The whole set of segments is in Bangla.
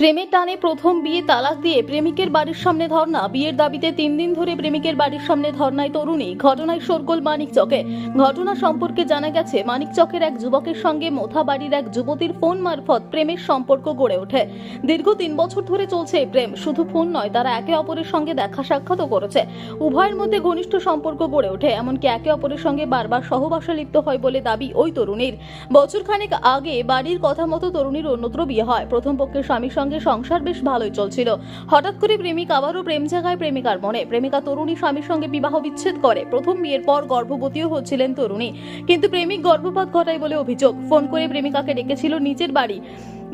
প্রেমের টানে প্রথম বিয়ে তালাক দিয়ে প্রেমিকের বাড়ির সামনে ধর্ণা। বিয়ের দাবিতে 3 দিন ধরে প্রেমিকের বাড়ির সামনে ধর্ণায় তরুণী। ঘটনায় শোরগোল মানিকচকে। ঘটনা সম্পর্কে জানা গেছে, মানিকচকের এক যুবকের সঙ্গে মোথাবাড়ির এক যুবতীর ফোন মারফত প্রেমের সম্পর্ক গড়ে ওঠে। দীর্ঘ 3 বছর ধরে চলছে এই প্রেম। শুধু ফোন নয়, তারা একে অপরের সঙ্গে দেখা সাক্ষাৎও করেছে। উভয়ের মধ্যে ঘনিষ্ঠ সম্পর্ক গড়ে ওঠে, এমনকি একে অপরের সঙ্গে বারবার সহবাসে লিপ্ত হয় বলে দাবি ওই তরুণীর। বছরখানেক আগে বাড়ির কথা মতো তরুণীর অন্যত্র বিয়ে হয়। প্রথম পক্ষের স্বামীর সঙ্গে সংসার বেশ ভালোই চলছিল। হঠাৎ করে প্রেমিক আবারও প্রেম জাগায় প্রেমিকার মনে। প্রেমিকা তরুণী স্বামীর সঙ্গে বিবাহ বিচ্ছেদ করে। প্রথম বিয়ের পর গর্ভবতীও হচ্ছিলেন তরুণী, কিন্তু প্রেমিক গর্ভপাত ঘটায় বলে অভিযোগ। ফোন করে প্রেমিকাকে ডেকেছিল নিজের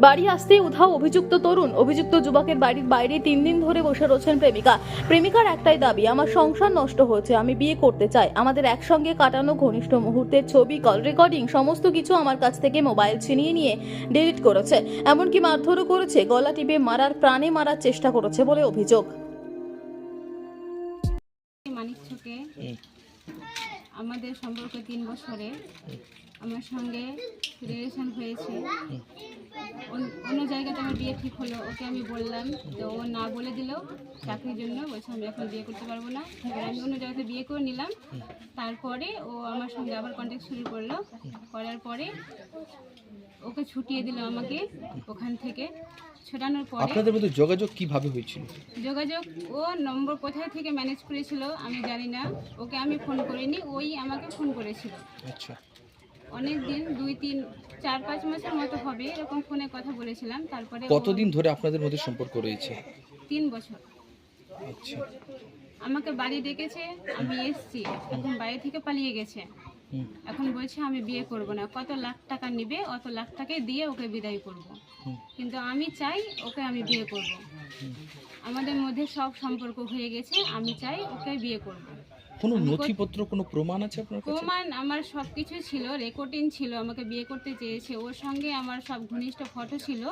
বাড়ি আসতেই উধাও অভিযুক্ত তরুণ। অভিযুক্ত যুবকের বাড়ির বাইরে 3 দিন ধরে বসে রয়েছেন প্রেমিকা। প্রেমিকার একটাই দাবি, আমার সংসার নষ্ট হয়েছে, আমি বিয়ে করতে চাই। আমাদের একসঙ্গে কাটানো ঘনিষ্ঠ মুহূর্তের ছবি, কল রেকর্ডিং সমস্ত কিছু আমার কাছ থেকে মোবাইল ছিনিয়ে নিয়ে ডিলিট করেছে। এমনকি মারধরও করেছে, গলা টিপে মারার, প্রাণে মারার চেষ্টা করেছে বলে অভিযোগ। মানিকচকে আমাদের সম্পর্ক 3 বছরে আমার সঙ্গে রিলেশন হয়েছে। অন্য জায়গাতে আমার বিয়ে ঠিক হলো, ওকে আমি বললাম, তো ও না বলে দিল চাকরির জন্য। বলছে আমি এখন বিয়ে করতে পারবো না। এবার আমি অন্য জায়গাতে বিয়ে করে নিলাম। তারপরে ও আমার সঙ্গে আবার কন্ট্যাক্ট শুরু করলো। করার পরে ওকে ছুটিয়ে দিল আমাকে ওখান থেকে। ছোটানোর পরে আপনাদের মধ্যে যোগাযোগ কিভাবে হয়েছিল? যোগাযোগ ও নম্বর কোথায় থেকে ম্যানেজ করেছিল আমি জানি না। ওকে আমি ফোন করিনি, ওই আমাকে ফোন করেছিল। আচ্ছা, অনেক দিন, 2, 3, 4, 5 মাসের মতো হবে এরকম ফোনে কথা বলেছিলাম। তারপরে কতদিন ধরে আপনাদের মধ্যে সম্পর্ক রয়েছে? 3 বছর। আচ্ছা, আমাকে বাড়ি ডেকেছে, আমি এসেছি। এখন বাড়ি থেকে পালিয়ে গেছে। এখন বলছে আমি বিয়ে করব না। কত লাখ টাকা নেবে, অত লাখ টাকা দিয়ে ওকে বিদায় করব। কিন্তু আমি চাই ওকে আমি বিয়ে করব। আমাদের মধ্যে সব সম্পর্ক হয়ে গেছে, আমি চাই ওকে বিয়ে করব। কোনো নথিপত্র, কোনো প্রমাণ আছে আপনার কাছে? প্রমাণ আমার সব কিছু ছিল, রেকর্ডিং ছিল। আমাকে বিয়ে করতে চেয়েছে, ওর সঙ্গে আমার সব ঘনিষ্ঠ ফটো ছিল,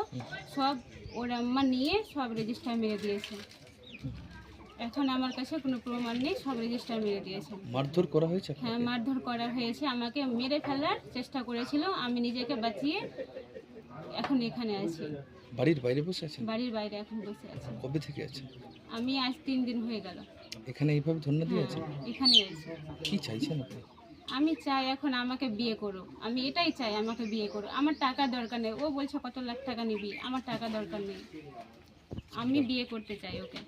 সব ওর আম্মা নিয়ে সব রেজিস্টার মেরে দিয়েছে। এখন আমার কাছে কোনো প্রমাণ নেই, সব রেজিস্টার মেরে দিয়েছে। মারধর করা হয়েছে? হ্যাঁ, মারধর করা হয়েছে। আমাকে মেরে ফেলার চেষ্টা করেছিল, আমি নিজেকে বাঁচিয়ে এখন এখানে আছি। বাড়ির বাইরে বসে আছেন? বাড়ির বাইরে এখন বসে আছি। কবে থেকে আছেন? আমি আজ 3 দিন হয়ে গেল এখানে এইভাবে ধন্যবাদ দিয়ে আছেন? এখানে আছি। কি চাইছেন আপনি? আমি চাই এখন আমাকে বিয়ে করো। আমি এটাই চাই, আমাকে বিয়ে করো। আমার টাকা দরকার নেই। ও বলছে কত লাখ টাকা নিবি, আমার টাকা দরকার নেই। আমি বিয়ে করতে চাই ওকে।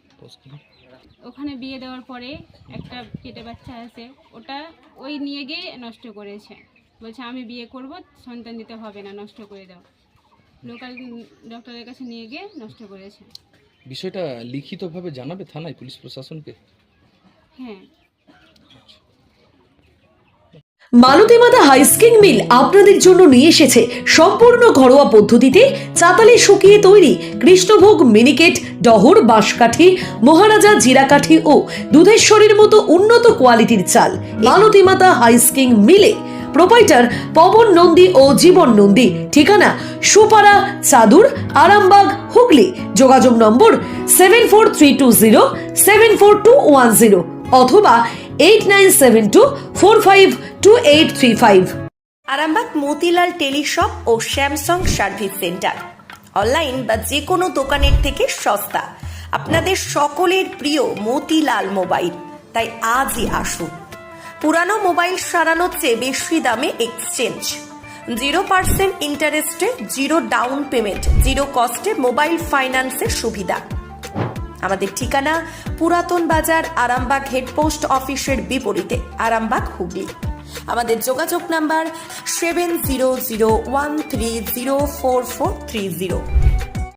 ওখানে বিয়ে দেওয়ার পরে একটা পেটে বাচ্চা আছে, ওটা ওই নিয়ে গিয়ে নষ্ট করেছে। বলছে আমি বিয়ে করব, সন্তান দিতে হবে না, নষ্ট করে দাও। লোকাল ডক্টরের কাছে নিয়ে গিয়ে নষ্ট করেছে। বিষয়টা লিখিতভাবে জানাবে থানায়, পুলিশ প্রশাসনকে? হ্যাঁ। মালতীমাতা হাইস্কিং মিল আপনাদের জন্য নিয়ে এসেছে সম্পূর্ণ ঘরোয়া পদ্ধতিতে চাতালে শুকিয়ে তৈরি কৃষ্ণভোগ মিনিকেট, ডহর, বাঁশকাঠি, মহারাজা জিরাকাঠি ও দুধেশ্বরীর মতো উন্নত কোয়ালিটির চাল। মালতীমাতা হাইস্কিং মিলে প্রোপাইটার পবন নন্দী ও জীবন নন্দী। ঠিকানা সুপারা, চাদুর, আরামবাগ, হুগলি। যোগাযোগ নম্বর 7432074210 অথবা 8972452835। আরামবাগ মতিলাল টেলিশপ ও স্যামসাং সার্ভিস সেন্টার, অনলাইন বা যে কোনো দোকানের থেকে সস্তা। আপনাদের সকলের প্রিয় মতিলাল মোবাইল, তাই আজই আসুন। পুরানো মোবাইল সারানোর চেয়ে বেশি দামে এক্সচেঞ্জ, 0% ইন্টারেস্টে, 0 ডাউন পেমেন্ট, 0 কস্টে মোবাইল ফাইন্যান্সের সুবিধা। আমাদের ঠিকানা পুরাতন বাজার, আরামবাগ হেডপোস্ট অফিসের বিপরীতে, আরামবাগ, হুগলি। আমাদের যোগাযোগ নাম্বার 7001304430।